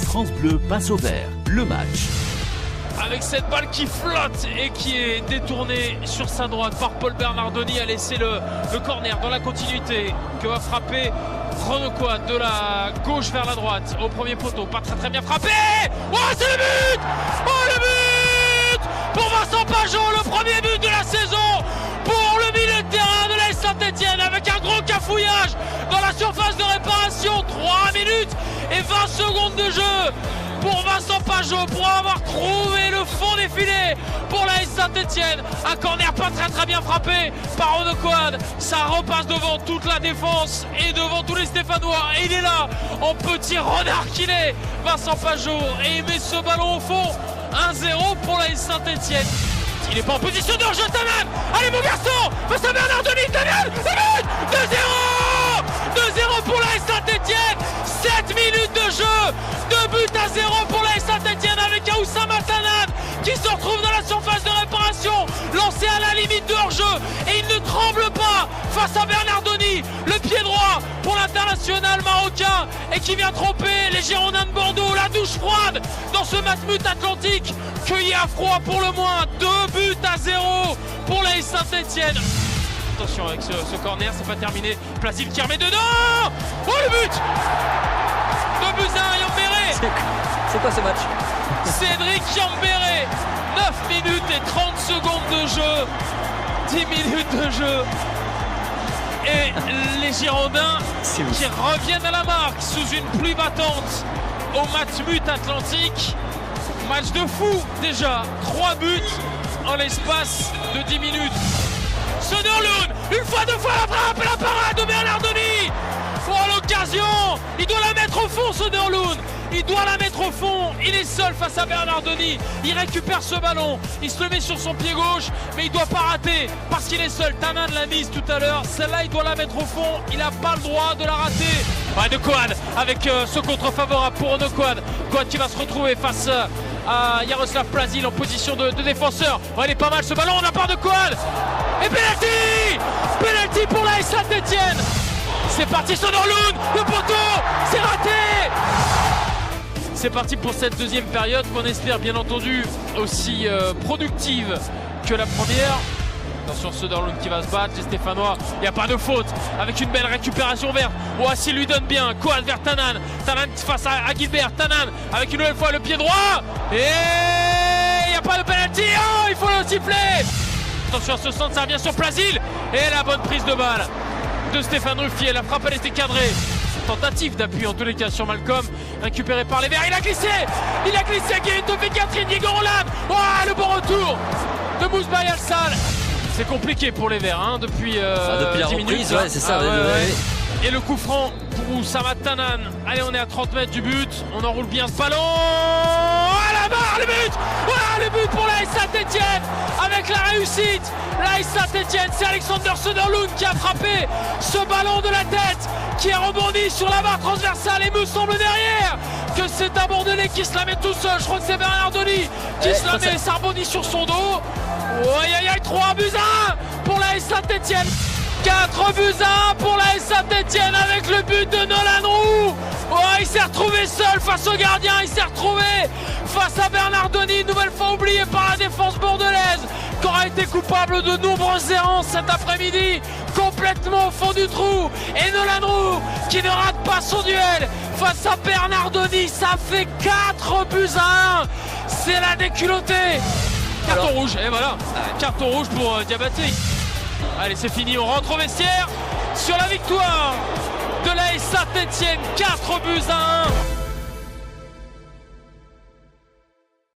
France Bleu passe au vert. Le match. Avec cette balle qui flotte et qui est détournée sur sa droite par Paul Bernardoni, a laissé le corner dans la continuité que va frapper Renequan de la gauche vers la droite au premier poteau. Pas très bien frappé. Oh, c'est le but! Oh, le but pour Vincent Pageot, le premier but de la saison pour le milieu de terrain de l'AS Saint-Etienne, avec un gros cafouillage dans la surface de réparation. 3 minutes et 20 secondes de jeu pour Vincent Pageot, pour avoir trouvé le fond des filets pour l'AS Saint-Etienne. Un corner pas très bien frappé par Renequan. Ça repasse devant toute la défense et devant tous les Stéphanois. Et il est là, en petit renard qu'il est, Vincent Pageot. Et il met ce ballon au fond. 1-0 pour l'AS Saint-Etienne. Il n'est pas en position de hors-jeu, Taman. Allez mon garçon, face à Bernardoni, Daniel, le but 2-0 2-0 pour l'AS Saint-Etienne. 7 minutes de jeu, 2-0 pour l'AS Saint-Etienne, avec un Oussama Tanan qui se retrouve dans la surface de réparation, lancé à la limite de hors-jeu, et il ne tremble pas face à Bernardoni, le pied droit pour l'international marocain, et qui vient tromper les Girondins de Bordeaux. La douche froide dans ce Matmut Atlantique, cueilli à froid pour le moins. 2-0 pour l'AS Saint-Etienne. Attention avec ce corner, c'est pas terminé. Placide qui remet dedans. Oh, le but 2-1, Yambéré. C'est quoi ce match? Cédric Yambéré. 9 minutes et 30 secondes de jeu. 10 minutes de jeu. Et les Girondins qui reviennent à la marque sous une pluie battante au Matmut Atlantique. Match de fou déjà. 3 buts en l'espace de 10 minutes. Söderlund, une fois, deux fois, la frappe et la parade de Bernardoni. Oh, l'occasion, il doit la mettre au fond, Söderlund. Il doit la mettre au fond, il est seul face à Bernardoni. Il récupère ce ballon, il se le met sur son pied gauche, mais il ne doit pas rater parce qu'il est seul. Taman l'a mise tout à l'heure, celle-là il doit la mettre au fond, il n'a pas le droit de la rater. Renequan avec ce contre favorable pour Renequan. Renequan qui va se retrouver face à Jaroslav Plazil en position de défenseur. Oh, il est pas mal ce ballon, on a part de Renequan. Et penalty pour l'AS Saint-Etienne. C'est parti, Söderlund, le poteau, c'est raté. C'est parti pour cette deuxième période qu'on espère bien entendu aussi productive que la première. Attention, Söderlund qui va se battre, les Stéphanois, il n'y a pas de faute, avec une belle récupération verte. Oassi lui donne bien, Koal vers Tanan, Tanan face à Gilbert, Tanan avec une nouvelle fois le pied droit, et il n'y a pas de penalty, oh, il faut le siffler. Attention à ce centre, ça revient sur Plazil, et la bonne prise de balle de Stéphane Ruffier, la frappe elle était cadrée. Tentative d'appui en tous les cas sur Malcolm, récupéré par les Verts, il a glissé Guérin Topé Catherine, Diego Roland. Oh, le bon retour de Mousbaï Al-Sal. C'est compliqué pour les Verts hein, depuis la 10 reprise, minutes. ouais, c'est ça. Ouais. Et le coup franc pour Oussama Tanan. Allez, on est à 30 mètres du but, on enroule bien ce ballon. À la barre, le but. Voilà le but pour l'AS Saint-Etienne avec la réussite. L'AS Saint-Etienne, c'est Alexander Söderlund qui a frappé ce ballon de la tête, qui est rebondi sur la barre transversale, et me semble derrière que c'est un Bordelais qui se la met tout seul. Je crois que c'est Bernardoni qui se la met, ça rebondit sur son dos. Oh, aïe, 3-1 pour l'AS Saint-Etienne. 4-1 pour l'AS Saint-Etienne avec le but de Nolan Roux. Oh, il s'est retrouvé seul face au gardien, il s'est retrouvé face à Bernardoni, une nouvelle fois oublié par la défense bordelaise, qui aura été coupable de nombreuses errances cet après-midi, complètement au fond du trou. Et Nolan Roux qui ne rate pas son duel face à Bernardoni, ça fait 4-1. C'est la déculottée. Carton rouge, et voilà, carton rouge pour Diabaté. Allez, c'est fini, on rentre au vestiaire sur la victoire de l'AS Saint-Etienne, 4-1.